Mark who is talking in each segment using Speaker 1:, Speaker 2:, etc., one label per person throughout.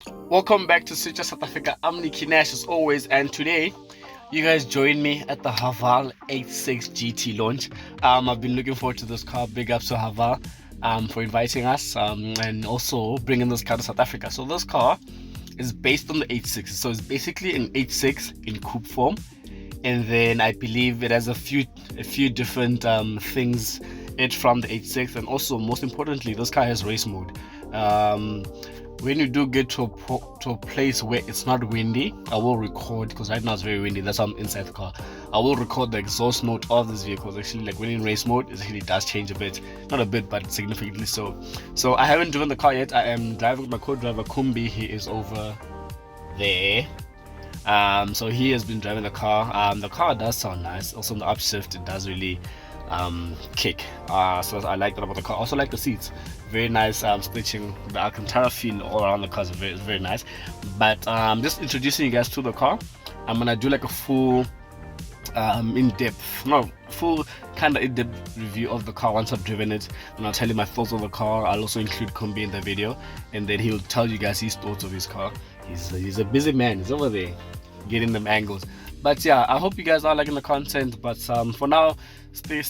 Speaker 1: Welcome back to Switcher South Africa. I'm Nicky Nash as always, and today you guys join me at the HAVAL H6 GT launch. I've been looking forward to this car. Big ups to HAVAL for inviting us and also bringing this car to South Africa. So this car is based on the H6, so it's basically an H6 in coupe form, and then I believe it has a few different things it from the H6, and also most importantly, this car has race mode. When you do get to a place where it's not windy, I will record, because right now it's very windy, that's why I'm inside the car. I will record the exhaust note of this vehicle. Actually, like when in race mode, it actually does change a bit, not a bit but significantly so I haven't driven the car yet. I am driving with my co-driver Kumbi. He is over there. So he has been driving the car. The car does sound nice. Also on the upshift, it does really kick. So I like that about the car. Also like the seats, very nice. Stitching, the Alcantara feel all around the car is very nice. But just introducing you guys to the car. I'm gonna do like a full full kind of in-depth review of the car once I've driven it, and I'll tell you my thoughts on the car. I'll also include Kumbi in the video, and then he'll tell you guys his thoughts of his car. He's a busy man. He's over there getting them angles. But yeah, I hope you guys are liking the content. But for now, stay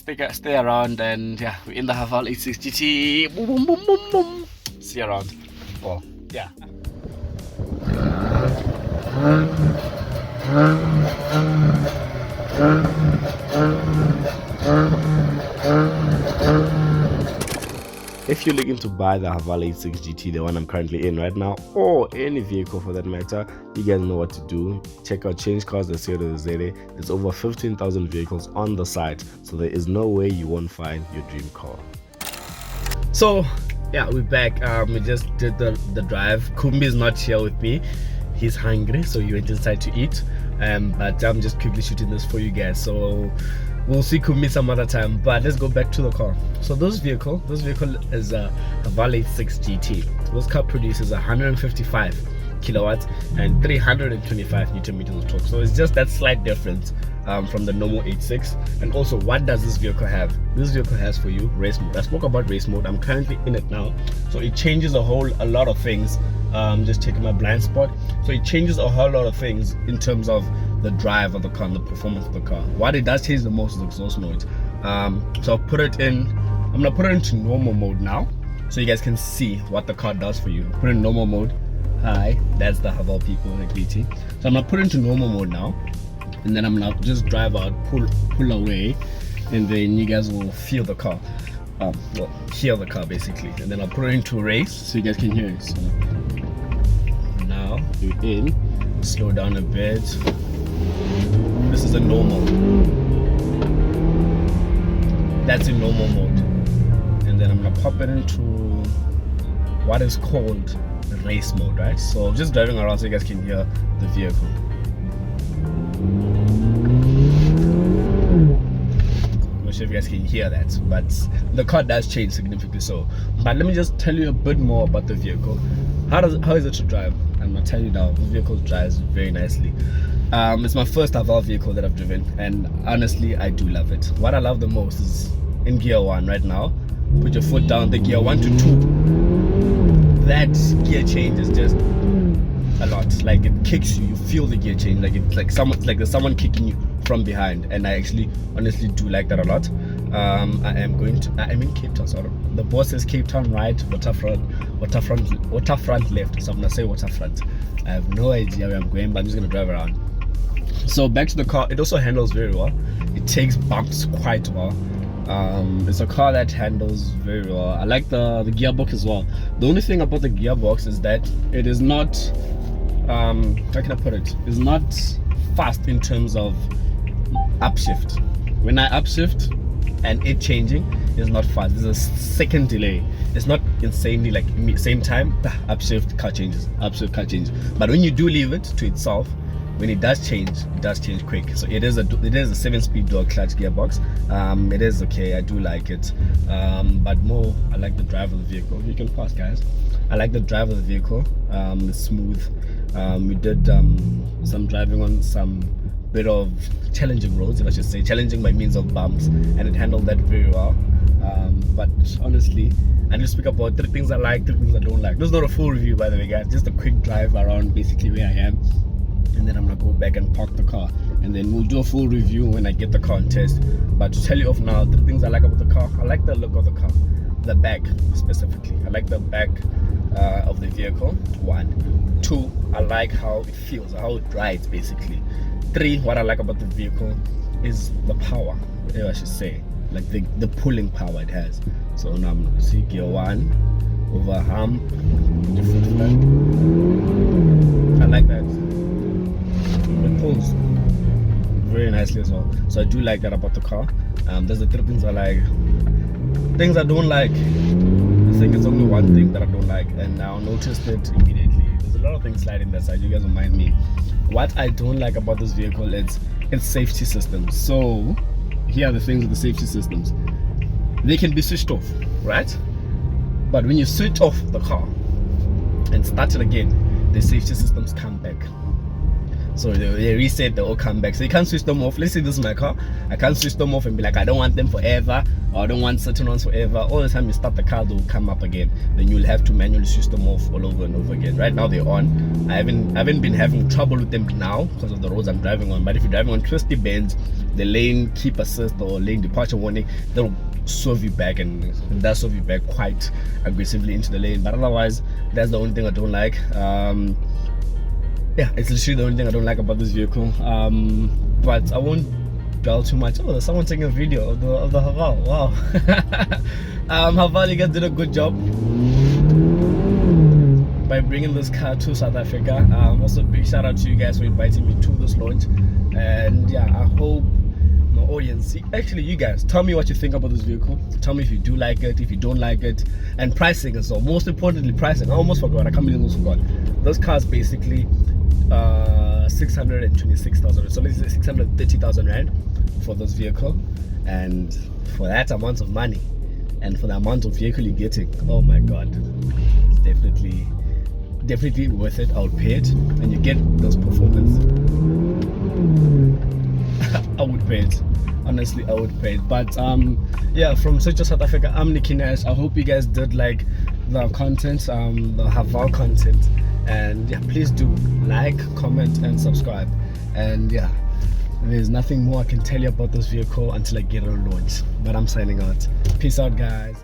Speaker 1: around, and yeah, we're in the HAVAL H6 GT. Boom, boom, boom, boom, boom. See you around. Well, yeah. If you're looking to buy the HAVAL H6 GT, the one I'm currently in right now, or any vehicle for that matter, you guys know what to do. Check out changecars.co.za. There's over 15,000 vehicles on the site, so there is no way you won't find your dream car. So yeah, we're back. We just did the drive. Kumbi is not here with me. He's hungry, so he went inside to eat. But I'm just quickly shooting this for you guys, so we'll see Kumbi some other time. But let's go back to the car. So this vehicle is a HAVAL H6 GT. This car produces 155 kilowatts and 325 newton meters of torque. So it's just that slight difference from the normal H6. And also, what does this vehicle have? This vehicle has for you race mode. I spoke about race mode. I'm currently in it now, so it changes a lot of things. Just checking my blind spot. So it changes a whole lot of things in terms of the drive of the car and the performance of the car. What it does change the most is the exhaust noise. So I'm gonna put it into normal mode now, so you guys can see what the car does for you. Put it in normal mode. Hi, that's the HAVAL people like BT. So I'm gonna put it into normal mode now, and then I'm gonna just drive out, pull away, and then you guys will feel the car. Hear the car basically, and then I'll put it into race so you guys can hear it. So now we're in. Slow down a bit. This is a normal. That's in normal mode, and then I'm gonna pop it into what is called race mode, right? So just driving around so you guys can hear the vehicle. I'm not sure if you guys can hear that, but the car does change significantly. So, but let me just tell you a bit more about the vehicle. How is it to drive? I'm gonna tell you now. This vehicle drives very nicely. It's my first HAVAL vehicle that I've driven, and honestly, I do love it. What I love the most is in gear 1 right now. Put your foot down. The gear 1 to 2. That gear change is just a lot. Like, it kicks you. You feel the gear change. Like it's like there's someone kicking you from behind, and I actually honestly do like that a lot. I'm in Cape Town, so the boss says Cape Town right, waterfront left, so I'm gonna say waterfront. I have no idea where I'm going, but I'm just gonna drive around. So back to the car. It also handles very well. It takes bumps quite well. It's a car that handles very well. I like the gearbox as well. The only thing about the gearbox is that it is not how can I put it? It's not fast in terms of upshift. When I upshift and it changing, is not fast. There's a second delay. It's not insanely like same time. Upshift car changes. But when you do leave it to itself, when it does change quick. So it is a 7-speed dual clutch gearbox. It is okay. I do like it. But more, I like the drive of the vehicle. You can pause, guys. I like the drive of the vehicle. It's smooth. We did some driving on some bit of challenging roads, if I should say, challenging by means of bumps, and it handled that very well. But honestly, I need to speak about 3 things I like, 3 things I don't like. This is not a full review, by the way, guys, just a quick drive around basically where I am, and then I'm gonna go back and park the car, and then we'll do a full review when I get the car on test. But to tell you off now, 3 things I like about the car. I like the look of the car, the back specifically. I like the back of the vehicle. 1, 2, I like how it feels, how it rides basically. 3, what I like about the vehicle is the power, if I should say, like the pulling power it has. So now I'm gonna see gear 1, over hump, different flat. I like that. It pulls very nicely as well. So I do like that about the car. There's the 3 things I like. Things I don't like, I think it's only 1 thing that I don't like, and I noticed it immediately. There's a lot of things sliding that side, you guys don't mind me. What I don't like about this vehicle is its safety systems. So here are the things with the safety systems. They can be switched off, right? But when you switch off the car and start it again, the safety systems come back. So they reset, they all come back. So you can't switch them off. Let's say this is my car, I can't switch them off and be like, I don't want them forever, or I don't want certain ones forever. All the time you start the car, they'll come up again. Then you'll have to manually switch them off all over and over again. Right now they're on. I haven't been having trouble with them now because of the roads I'm driving on. But if you're driving on twisty bends, the lane keep assist or lane departure warning, they'll swerve you back, and that swerve you back quite aggressively into the lane. But otherwise, that's the only thing I don't like. Yeah, it's literally the only thing I don't like about this vehicle. But I won't dwell too much. Oh, there's someone taking a video of the HAVAL. Wow. HAVAL, you guys did a good job by bringing this car to South Africa. Also, big shout out to you guys for inviting me to this launch. And yeah, I hope my audience, actually you guys, tell me what you think about this vehicle. Tell me if you do like it, if you don't like it, and pricing as well. Most importantly, pricing. I almost forgot. I can't believe I almost forgot. This car is basically 626,000, so let's say 630,000 rand for this vehicle, and for that amount of money and for the amount of vehicle you're getting, oh my god, it's definitely worth it. I would pay it, and you get those performance. I would pay it, honestly. I would pay it. But yeah, from South Africa, I'm Nicky Nash. I hope you guys did like the content, the HAVAL content. And yeah, please do like, comment, and subscribe. And yeah, there's nothing more I can tell you about this vehicle until I get it launched. But I'm signing out. Peace out, guys.